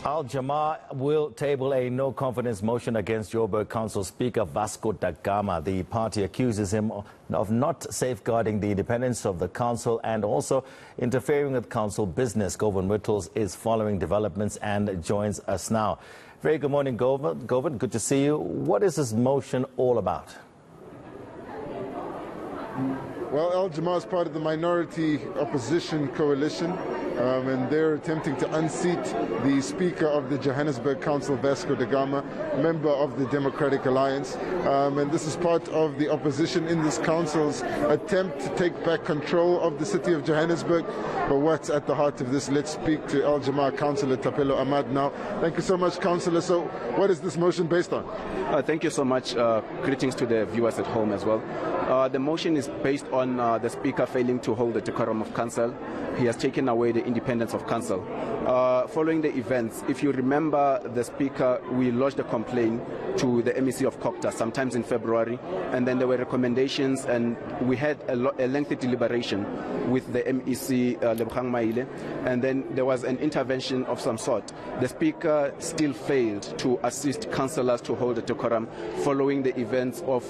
Jamah-ah will table a no-confidence motion against Joburg Council Speaker Vasco da Gama. The party accuses him of not safeguarding the independence of the council and also interfering with council business. Govan Whittles is following developments and joins us now. Very good morning, Govan. Govan, good to see you. What is this motion all about? Well, Jamah is part of the minority opposition coalition, and they're attempting to unseat the Speaker of the Johannesburg Council, Vasco da Gama, member of the Democratic Alliance. And this is part of the opposition in this council's attempt to take back control of the city of Johannesburg. But what's at the heart of this? Let's speak to Jamah-ah Councillor Thapelo Ahmad now. Thank you so much, Councillor. So what is this motion based on? Thank you so much. Greetings to the viewers at home as well. The motion is based on the Speaker failing to hold the decorum of Council. He has taken away the independence of Council. Following the events, if you remember the Speaker, we lodged a complaint to the MEC of Kokta sometimes in February, and then there were recommendations, and we had a lengthy deliberation with the MEC, Lebogang Maile, and then there was an intervention of some sort. The Speaker still failed to assist councillors to hold the decorum following the events of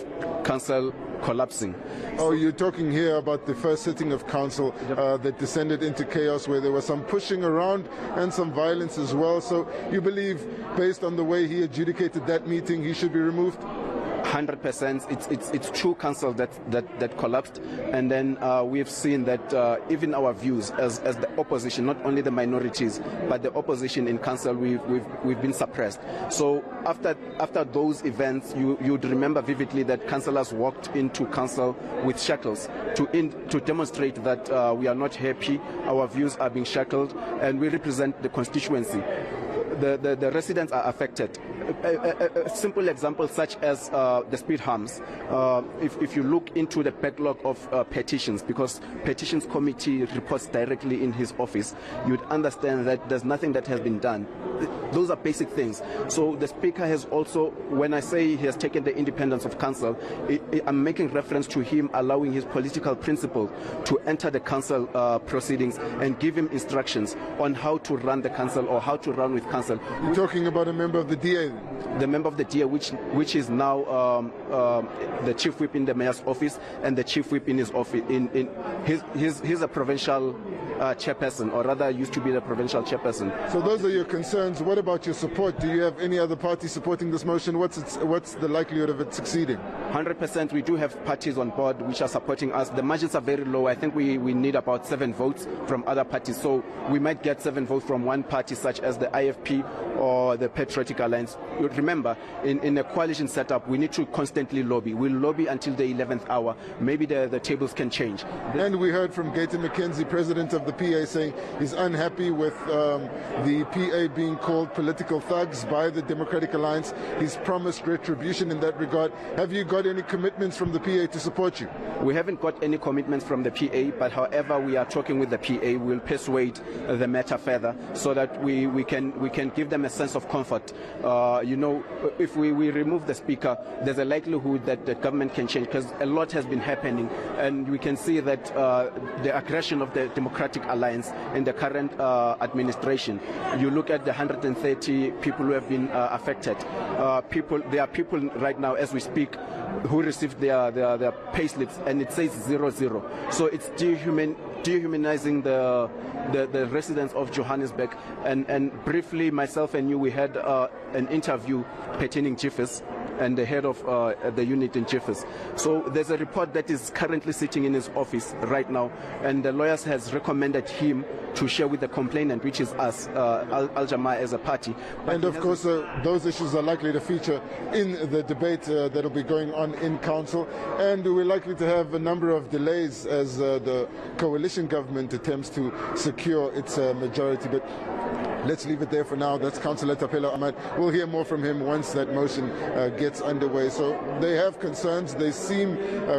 Council collapsing. Oh, you're talking here about the first sitting of council that descended into chaos, where there was some pushing around and some violence as well. So you believe, based on the way he adjudicated that meeting, he should be removed? 100%. It's true council that collapsed, and then we've seen that even our views as the opposition, not only the minorities but the opposition in council, we've been suppressed. So after those events, you'd remember vividly that councillors walked into council with shackles to demonstrate that we are not happy, our views are being shackled, and we represent the constituency. The residents are affected. A simple example such as the speed humps. If you look into the backlog of petitions, because petitions committee reports directly in his office, you'd understand that there's nothing that has been done. Those are basic things. So the Speaker has also, when I say he has taken the independence of council, I'm making reference to him allowing his political principal to enter the council proceedings and give him instructions on how to run the council or how to run with council. You're talking about a member of the DA? The member of the DA, which is now the chief whip in the mayor's office and the chief whip in his office. He's a provincial chairperson, or rather used to be the provincial chairperson. So those are your concerns. What about your support? Do you have any other party supporting this motion? What's the likelihood of it succeeding? 100%. We do have parties on board which are supporting us. The margins are very low. I think we need about 7 votes from other parties. So we might get 7 votes from one party, such as the IFP or the Patriotic Alliance. Remember, in a coalition setup, we need to constantly lobby. We'll lobby until the 11th hour. Maybe the tables can change. And we heard from Gator McKenzie, president of the PA, saying he's unhappy with the PA being called political thugs by the Democratic Alliance. He's promised retribution in that regard. Have you got any commitments from the PA to support you? We haven't got any commitments from the PA, but however, we are talking with the PA. We'll persuade the matter further so that we can give them a sense of comfort. You know, if we remove the Speaker, there's a likelihood that the government can change, because a lot has been happening, and we can see that the aggression of the Democratic Alliance in the current administration. You look at the 130 people who have been affected. There are people right now, as we speak, who received their payslips, and it says 00. So it's dehumanizing the residents of Johannesburg. And briefly, myself and you, we had an interview pertaining Jiffers and the head of the unit in Jiffers. So there's a report that is currently sitting in his office right now, and the lawyers has recommended him to share with the complainant, which is us, Jamah-ah as a party. And of course, those issues are likely to feature in the debate that will be going on in council, and we're likely to have a number of delays as the coalition government attempts to secure its majority. But let's leave it there for now. That's Councillor Thapelo Ahmad. We'll hear more from him once that motion gets underway. So they have concerns. They seem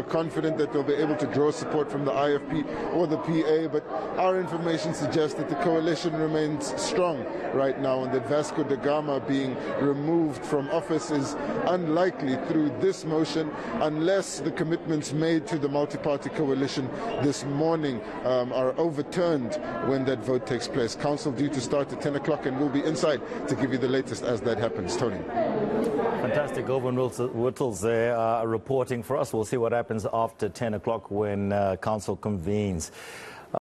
confident that they'll be able to draw support from the IFP or the PA, but our information suggests that the coalition remains strong right now, and that Vasco da Gama being removed from office is unlikely through this motion, unless the commitments made to the multi-party coalition this morning are overturned when that vote takes place. Council due to start at 10 10 o'clock, and we'll be inside to give you the latest as that happens. Tony. Fantastic. Govan Whittles there reporting for us. We'll see what happens after 10 o'clock when council convenes.